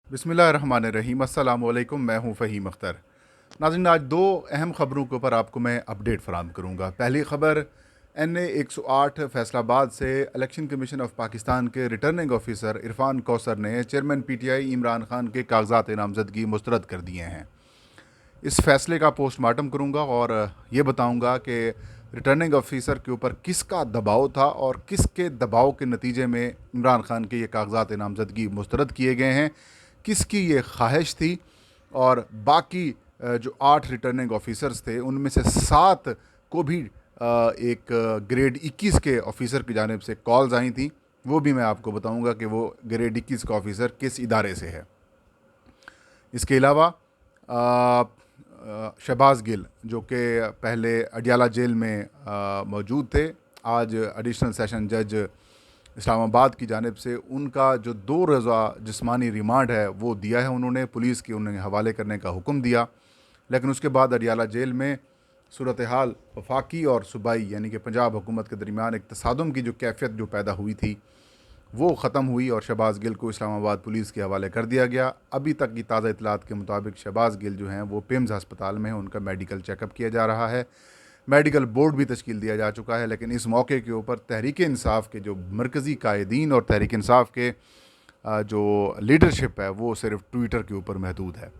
बिस्मिल्लाहिर्रहमानिर्रहीम। अस्सलाम वालेकुम। मैं हूं फ़हीम अख्तर। नाज़रीन, आज दो अहम ख़बरों के ऊपर आपको मैं अपडेट फ़राहम करूंगा। पहली ख़बर NA 108 फैसलाबाद से इलेक्शन कमीशन ऑफ पाकिस्तान के रिटर्निंग ऑफिसर इरफान कौसर ने चेयरमैन PTI इमरान खान के कागजात नामजदगी मुस्तरद कर दिए हैं। इस फैसले का पोस्टमार्टम करूंगा और ये बताऊंगा कि रिटर्निंग ऑफिसर के ऊपर किसका दबाव था और किसके दबाव के नतीजे में इमरान खान के ये कागजात नामजदगी मुस्तरद किए गए हैं, किसकी ये ख्वाहिश थी। और बाकी जो 8 रिटर्निंग ऑफिसर्स थे उनमें से 7 को भी एक ग्रेड 21 के ऑफिसर की जानिब से कॉल्स आई थी। वो भी मैं आपको बताऊंगा कि वो ग्रेड 21 का ऑफिसर किस इदारे से है। इसके अलावा शहबाज गिल, जो कि पहले अडियाला जेल में मौजूद थे, आज एडिशनल सेशन जज इस्लामाबाद की जानिब से उनका जो 2 रोज़ा जिस्मानी रिमांड है वो दिया है। उन्होंने पुलिस के उन्हें हवाले करने का हुक्म दिया, लेकिन उसके बाद अडियाला जेल में सूरत हाल वफाकी और सूबाई यानी कि पंजाब हुकूमत के दरमियान एक तसादुम की जो कैफियत जो पैदा हुई थी वो ख़त्म हुई और शहबाज गिल को इस्लामाबाद पुलिस के हवाले कर दिया गया। अभी तक की ताज़ा इतलात के मुताबिक शहबाज गिल जो हैं वो पिम्स हस्पताल में हैं, उनका मेडिकल चेकअप किया जा रहा है। मेडिकल बोर्ड भी तश्कील दिया जा चुका है, लेकिन इस मौके के ऊपर तहरीक इंसाफ के जो मरकज़ी कायदीन और तहरीक इंसाफ के जो लीडरशिप है वो सिर्फ ट्विटर के ऊपर महदूद है।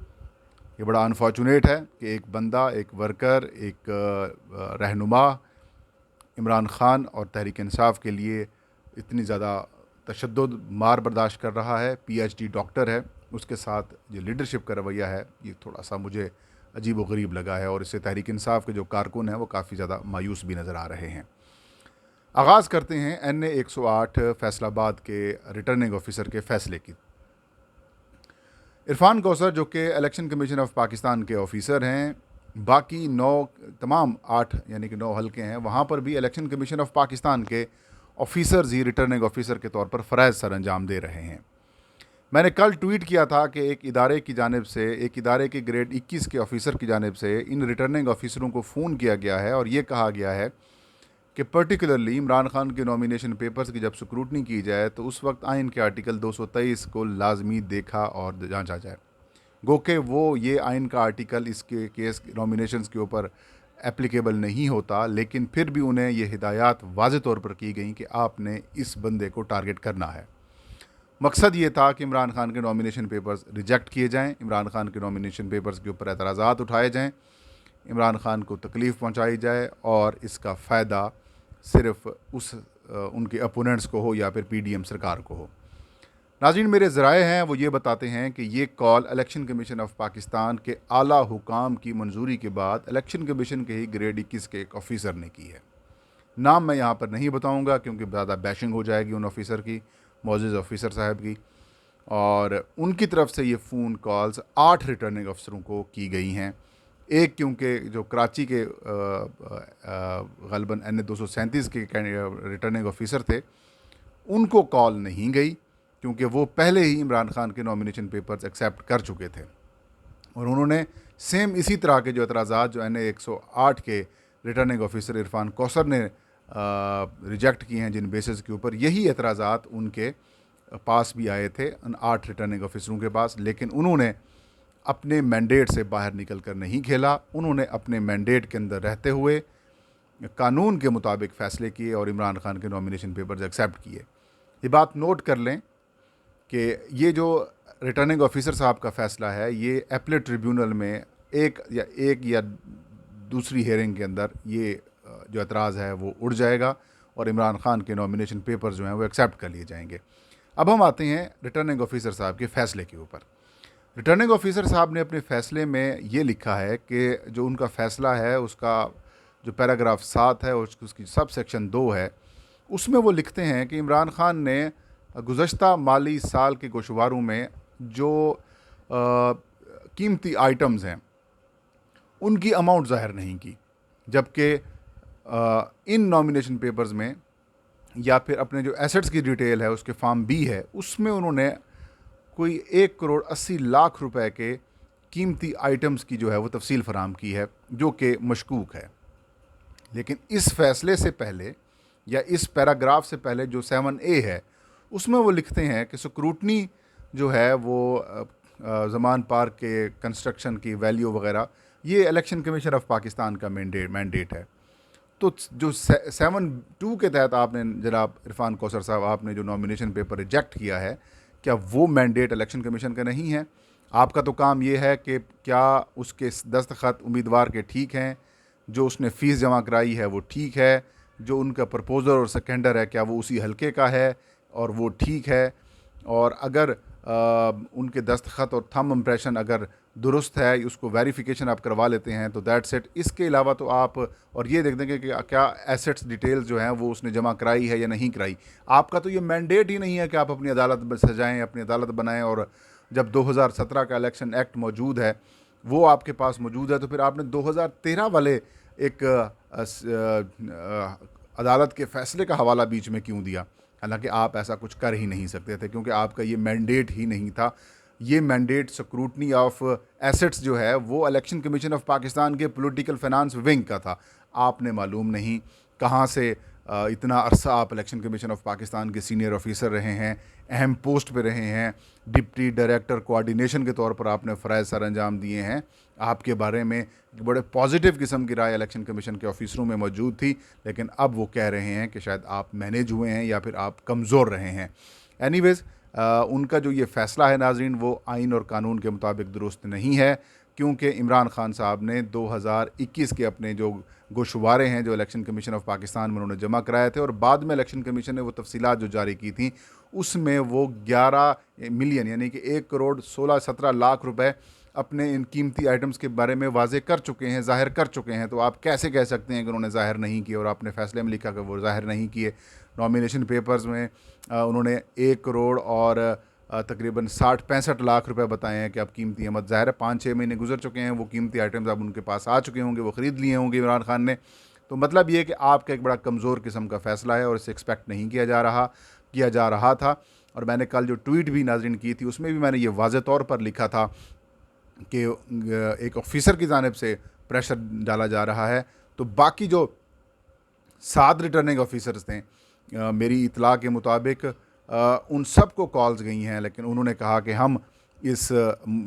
ये बड़ा अनफॉर्चुनेट है कि एक बंदा, एक वर्कर, एक रहनुमा इमरान खान और तहरीक इंसाफ के लिए इतनी ज़्यादा तशद्दुद मार बर्दाश्त कर रहा है। PhD डॉक्टर है, उसके साथ जो लीडरशिप का रवैया है ये थोड़ा सा मुझे अजीब व गरीब लगा है और इससे तहरीक इंसाफ के जो कारकुन हैं वो काफ़ी ज़्यादा मायूस भी नज़र आ रहे हैं। आगाज़ करते हैं NA 108 फैसलाबाद के रिटर्निंग ऑफिसर के फ़ैसले की। इरफान कौसर, जो कि इलेक्शन कमीशन ऑफ पाकिस्तान के ऑफिसर हैं, बाकी 9 तमाम 8 यानी कि 9 हल्के हैं, वहाँ पर भी इलेक्शन कमीशन ऑफ पाकिस्तान के ऑफिसर्स ही रिटर्निंग ऑफिसर के तौर पर फ़राइज़ सर अंजाम दे रहे हैं। मैंने कल ट्वीट किया था कि एक इदारे की जानिब से, एक इदारे के ग्रेड 21 के ऑफिसर की जानिब से इन रिटर्निंग ऑफिसरों को फ़ोन किया गया है और ये कहा गया है कि पर्टिकुलरली इमरान खान के नॉमिनेशन पेपर्स की जब स्क्रूटनी की जाए तो उस वक्त आइन के आर्टिकल 223 को लाजमी देखा और जांचा जाए। गो के वो ये आइन का आर्टिकल इसके केस नॉमिनेशंस के ऊपर एप्लीकेबल नहीं होता, लेकिन फिर भी उन्हें ये हिदायत वाज़े तौर पर की गई कि आपने इस बंदे को टारगेट करना है। मकसद ये था कि इमरान खान के नॉमिनेशन पेपर्स रिजेक्ट किए जाएं, इमरान खान के नॉमिनेशन पेपर्स के ऊपर एतराज़ात उठाए जाएं, इमरान खान को तकलीफ़ पहुंचाई जाए और इसका फ़ायदा सिर्फ उनके अपोनेंट्स को हो या फिर PDM सरकार को हो। नाज़रीन, मेरे ज़राए हैं वो ये बताते हैं कि ये call election commission of Pakistan के आला हुकाम की मंजूरी के बाद इलेक्शन कमीशन के ही ग्रेड 21 के एक ऑफिसर ने की है। नाम मैं यहाँ पर नहीं बताऊँगा क्योंकि ज़्यादा बैशिंग हो जाएगी उन ऑफिसर की, मोअज़्ज़ज़ ऑफिसर साहब की। और उनकी तरफ से ये फ़ोन कॉल्स 8 रिटर्निंग अफसरों को की गई हैं। एक क्योंकि जो कराची के ग़ालिबन NA 237 के रिटर्निंग ऑफिसर थे उनको कॉल नहीं गई क्योंकि वो पहले ही इमरान खान के नॉमिनेशन पेपर्स एक्सेप्ट कर चुके थे और उन्होंने सेम इसी तरह के जो एतराज़ात जो NA 108 के रिटर्निंग ऑफिसर इरफान कौसर ने रिजेक्ट किए हैं, जिन बेसिस के ऊपर यही एतराज़ात उनके पास भी आए थे उन 8 रिटर्निंग ऑफिसरों के पास, लेकिन उन्होंने अपने मैंडेट से बाहर निकल कर नहीं खेला। उन्होंने अपने मैंडेट के अंदर रहते हुए कानून के मुताबिक फ़ैसले किए और इमरान खान के नॉमिनेशन पेपर्स एक्सेप्ट किए। ये बात नोट कर लें कि ये जो रिटर्निंग ऑफिसर साहब का फ़ैसला है ये एपलेट ट्रिब्यूनल में एक या दूसरी हेयरिंग के अंदर ये जो एतराज़ है वो उड़ जाएगा और इमरान खान के नॉमिनेशन पेपर्स जो हैं वो एक्सेप्ट कर लिए जाएंगे। अब हम आते हैं रिटर्निंग ऑफिसर साहब के फ़ैसले के ऊपर। रिटर्निंग ऑफिसर साहब ने अपने फ़ैसले में ये लिखा है कि जो उनका फ़ैसला है उसका जो पैराग्राफ 7 है और उसकी सब सेक्शन 2 है, उसमें वो लिखते हैं कि इमरान खान ने गुज़श्ता माली साल के गोशवारों में जो कीमती आइटम्स हैं उनकी अमाउंट ज़ाहिर नहीं की, जबकि इन नॉमिनेशन पेपर्स में या फिर अपने जो एसेट्स की डिटेल है उसके फॉर्म B है उसमें उन्होंने कोई 1,80,00,000 रुपए के कीमती आइटम्स की जो है वो तफसील फराहम की है जो कि मशकूक है। लेकिन इस फैसले से पहले या इस पैराग्राफ से पहले जो 7A है उसमें वो लिखते हैं कि स्क्रूटनी जो है वो ज़मान पार्क के कंस्ट्रक्शन की वैल्यू वगैरह, ये इलेक्शन कमीशन ऑफ पाकिस्तान का मैंडेट है। तो जो 7(2) के तहत आपने, जनाब इरफान कौसर साहब, आपने जो नॉमिनेशन पेपर रिजेक्ट किया है, क्या वो मैंडेट इलेक्शन कमीशन का नहीं है? आपका तो काम ये है कि क्या उसके दस्तखत उम्मीदवार के ठीक हैं, जो उसने फ़ीस जमा कराई है वो ठीक है, जो उनका प्रपोज़र और सेकेंडर है क्या वो उसी हलके का है और वो ठीक है, और अगर उनके दस्तखत और थंब इम्प्रेशन अगर दुरुस्त है, उसको वेरिफिकेशन आप करवा लेते हैं तो दैट्स इट। इसके अलावा तो आप और ये देख देंगे कि क्या एसेट्स डिटेल्स जो हैं वो उसने जमा कराई है या नहीं कराई। आपका तो ये मैंडेट ही नहीं है कि आप अपनी अदालत सजाएं, अपनी अदालत बनाएं, और जब 2017 का इलेक्शन एक्ट मौजूद है, वो आपके पास मौजूद है, तो फिर आपने 2013 वाले एक अदालत के फ़ैसले का हवाला बीच में क्यों दिया? हालांकि आप ऐसा कुछ कर ही नहीं सकते थे, क्योंकि आपका ये मैंडेट ही नहीं था। ये मैंडेट स्क्रूटनी ऑफ एसेट्स जो है वो इलेक्शन कमीशन ऑफ पाकिस्तान के पॉलिटिकल फाइनेंस विंग का था। आपने मालूम नहीं कहाँ से इतना अरसा आप इलेक्शन कमीशन ऑफ पाकिस्तान के सीनियर ऑफिसर रहे हैं, अहम पोस्ट पे रहे हैं, डिप्टी डायरेक्टर कोऑर्डिनेशन के तौर पर आपने फ़राइज़ सर अंजाम दिए हैं। आपके बारे में बड़े पॉजिटिव किस्म की राय इलेक्शन कमीशन के ऑफिसरों में मौजूद थी, लेकिन अब वो कह रहे हैं कि शायद आप मैनेज हुए हैं या फिर आप कमज़ोर रहे हैं। एनीवेज़, उनका जो ये फ़ैसला है नाज़रीन, वो आइन और कानून के मुताबिक दुरुस्त नहीं है, क्योंकि इमरान खान साहब ने 2021 के अपने जो गोशवारे हैं जो इलेक्शन कमीशन ऑफ पाकिस्तान में उन्होंने जमा कराए थे, और बाद में इलेक्शन कमीशन ने वो तफसीलात जो जारी की थी, उसमें वो 11 मिलियन यानी कि 1 करोड़ 16-17 लाख रुपए अपने इन कीमती आइटम्स के बारे में वाजे कर चुके हैं, ज़ाहिर कर चुके हैं। तो आप कैसे कह सकते हैं कि उन्होंने ज़ाहिर नहीं किए, और आपने फ़ैसले में लिखा कि वो ज़ाहिर नहीं किए। नॉमिनेशन पेपर्स में उन्होंने 1 करोड़ और तकरीबन 60-65 लाख रुपए बताए हैं कि अब कीमती अहमद, ज़ाहिर है 5-6 महीने गुजर चुके हैं, वो कीमती आइटम्स अब उनके पास आ चुके होंगे, वो ख़रीद लिए होंगे इमरान खान ने। तो मतलब ये कि आपका एक बड़ा कमज़ोर किस्म का फ़ैसला है और इसे एक्सपेक्ट नहीं किया जा रहा था। और मैंने कल जो ट्वीट भी नाज़रीन की थी, उसमें भी मैंने ये वाज़े तौर पर लिखा था कि एक ऑफिसर की जानिब से प्रेशर डाला जा रहा है। तो बाकी जो 7 रिटर्निंग ऑफिसर्स थे, मेरी इतला के मुताबिक उन सब को कॉल्स गई हैं, लेकिन उन्होंने कहा कि हम इस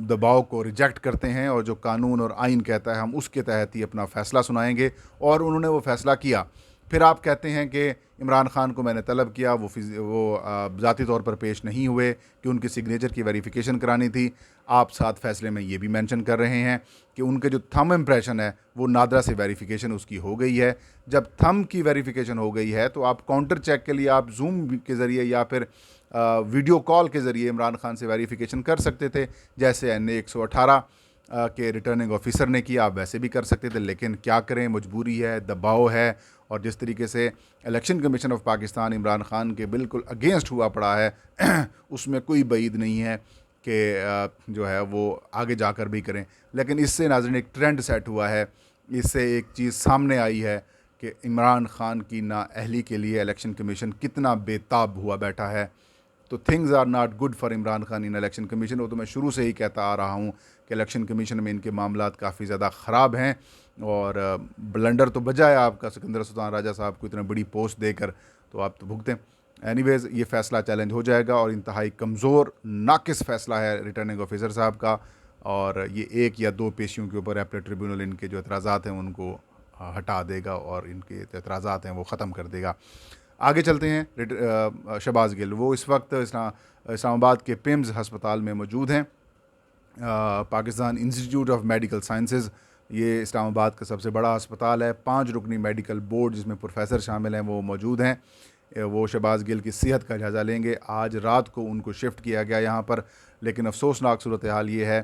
दबाव को रिजेक्ट करते हैं और जो कानून और आइन कहता है हम उसके तहत ही अपना फ़ैसला सुनाएंगे, और उन्होंने वो फ़ैसला किया। फिर आप कहते हैं कि इमरान खान को मैंने तलब किया, वो ज़ाती तौर पर पेश नहीं हुए कि उनकी सिग्नेचर की वेरिफिकेशन करानी थी। आप साथ फ़ैसले में ये भी मेंशन कर रहे हैं कि उनके जो थंब इम्प्रेशन है वो नादरा से वेरिफिकेशन उसकी हो गई है। जब थंब की वेरिफिकेशन हो गई है तो आप काउंटर चेक के लिए आप जूम के ज़रिए या फिर वीडियो कॉल के ज़रिए इमरान खान से वेरिफिकेशन कर सकते थे, जैसे NA 118 के रिटर्निंग ऑफिसर ने किया। आप वैसे भी कर सकते थे, लेकिन क्या करें, मजबूरी है, दबाव है, और जिस तरीके से election commission of Pakistan Imran Khan के बिल्कुल अगेंस्ट हुआ पड़ा है उसमें कोई बईद नहीं है कि जो है वो आगे जाकर भी करें। लेकिन इससे नाज़रीन एक ट्रेंड सेट हुआ है, इससे एक चीज़ सामने आई है कि इमरान खान की नाअहली के लिए इलेक्शन कमीशन कितना बेताब हुआ बैठा है। तो things are not good for Imran Khan in election commission. वो तो मैं शुरू से ही कहता आ रहा हूँ कि इलेक्शन कमीशन में इनके मामलात काफ़ी ज़्यादा ख़राब हैं, और ब्लंडर तो बजाय आपका सिकंदर सुल्तान राजा साहब को इतनी बड़ी पोस्ट देकर, तो आप तो भुगतें। एनीवेज़, ये फ़ैसला चैलेंज हो जाएगा, और इंतहाई कमज़ोर नाकिस फ़ैसला है रिटर्निंग ऑफिसर साहब का, और ये 1 या 2 पेशियों के ऊपर अपने ट्रिब्यूनल इनके जो एतराज़ात हैं उनको हटा देगा और इनके एतराज़ात हैं वो ख़त्म कर देगा। आगे चलते हैं। शहबाज गिल वो इस वक्त इस्लामाबाद के पिम्स हस्पताल में मौजूद हैं। Pakistan institute of medical sciences, ये इस्लामाबाद का सबसे बड़ा अस्पताल है। 5 रुकनी मेडिकल बोर्ड जिसमें प्रोफेसर शामिल हैं वो मौजूद हैं। वो शहबाज गिल की सेहत का जायज़ा लेंगे। आज रात को उनको शिफ्ट किया गया यहाँ पर, लेकिन अफसोसनाक सूरत हाल ये है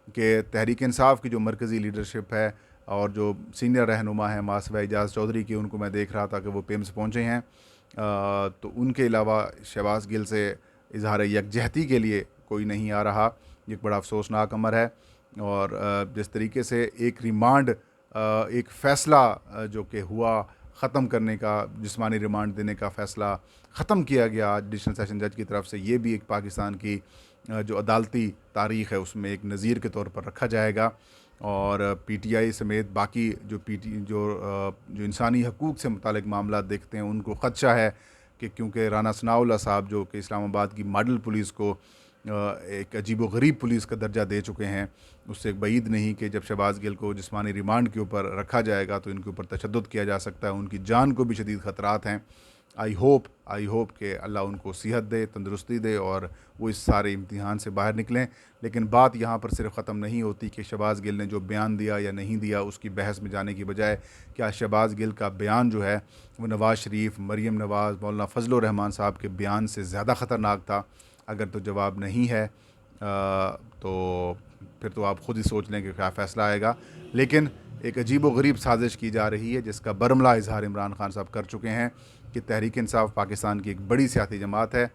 कि तहरीक इंसाफ की जो मरकज़ी लीडरशिप है और जो सीनियर रहनुमा है मासवा एजाज़ चौधरी की, उनको मैं देख रहा था कि वो पिम्स पहुँचे हैं। तो उनके अलावा शहबाज गिल से इजहार यकजहती के लिए कोई नहीं आ रहा। ये एक बड़ा अफसोसनाक अमर है। और जिस तरीके से एक रिमांड, एक फ़ैसला जो कि हुआ ख़त्म करने का, जिस्मानी रिमांड देने का फ़ैसला ख़त्म किया गया एडिशनल सेशन जज की तरफ से, ये भी एक पाकिस्तान की जो अदालती तारीख़ है उसमें एक नज़ीर के तौर पर रखा जाएगा। और PTI समेत बाकी जो इंसानी हकूक़ से मुतालिक मामला देखते हैं उनको ख़दशा है कि क्योंकि राना सनाउल्लाह साहब जो कि इस्लामाबाद की मॉडल पुलिस को एक अजीबोगरीब पुलिस का दर्जा दे चुके हैं। उससे एक नहीं कि जब शहबाज गिल को जिस्मानी रिमांड के ऊपर रखा जाएगा तो इनके ऊपर तशद्दुद किया जा सकता है, उनकी जान को भी शदीद ख़तरात हैं। आई होप कि अल्लाह उनको सेहत दे, तंदुरुस्ती दे और वो इस सारे इम्तिहान से बाहर निकलें। लेकिन बात यहाँ पर सिर्फ ख़त्म नहीं होती कि शहबाज गिल ने जो बयान दिया या नहीं दिया उसकी बहस में जाने की बजाय क्या शहबाज गिल का बयान जो है वो नवाज़ शरीफ, मरीम नवाज़, मौलाना फजल रहमान साहब के बयान से ज़्यादा ख़तरनाक था? अगर तो जवाब नहीं है तो फिर तो आप ख़ुद ही सोच लें कि क्या फ़ैसला आएगा। लेकिन एक अजीबोगरीब साजिश की जा रही है जिसका बरमला इजहार इमरान खान साहब कर चुके हैं कि तहरीक इंसाफ पाकिस्तान की एक बड़ी सियासी जमात है,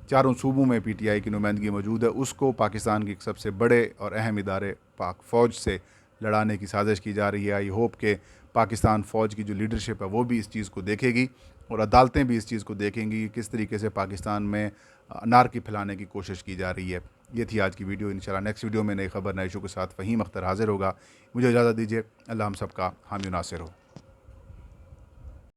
चारों सूबों में PTI की नुमाइंदगी मौजूद है, उसको पाकिस्तान के एक सबसे बड़े और अहम इदारे पाक फ़ौज से लड़ाने की साजिश की जा रही है। आई होप कि पाकिस्तान फ़ौज की जो लीडरशिप है वो भी इस चीज़ को देखेगी और अदालतें भी इस चीज़ को देखेंगी कि किस तरीके से पाकिस्तान में अनारकी फैलाने की कोशिश की जा रही है। ये थी आज की वीडियो। इंशाल्लाह नेक्स्ट वीडियो में नई खबर नए इशू के साथ फ़हीम अख्तर हाज़िर होगा। मुझे इजाज़त दीजिए। अल्लाह हम सब का हामी नासिर हो।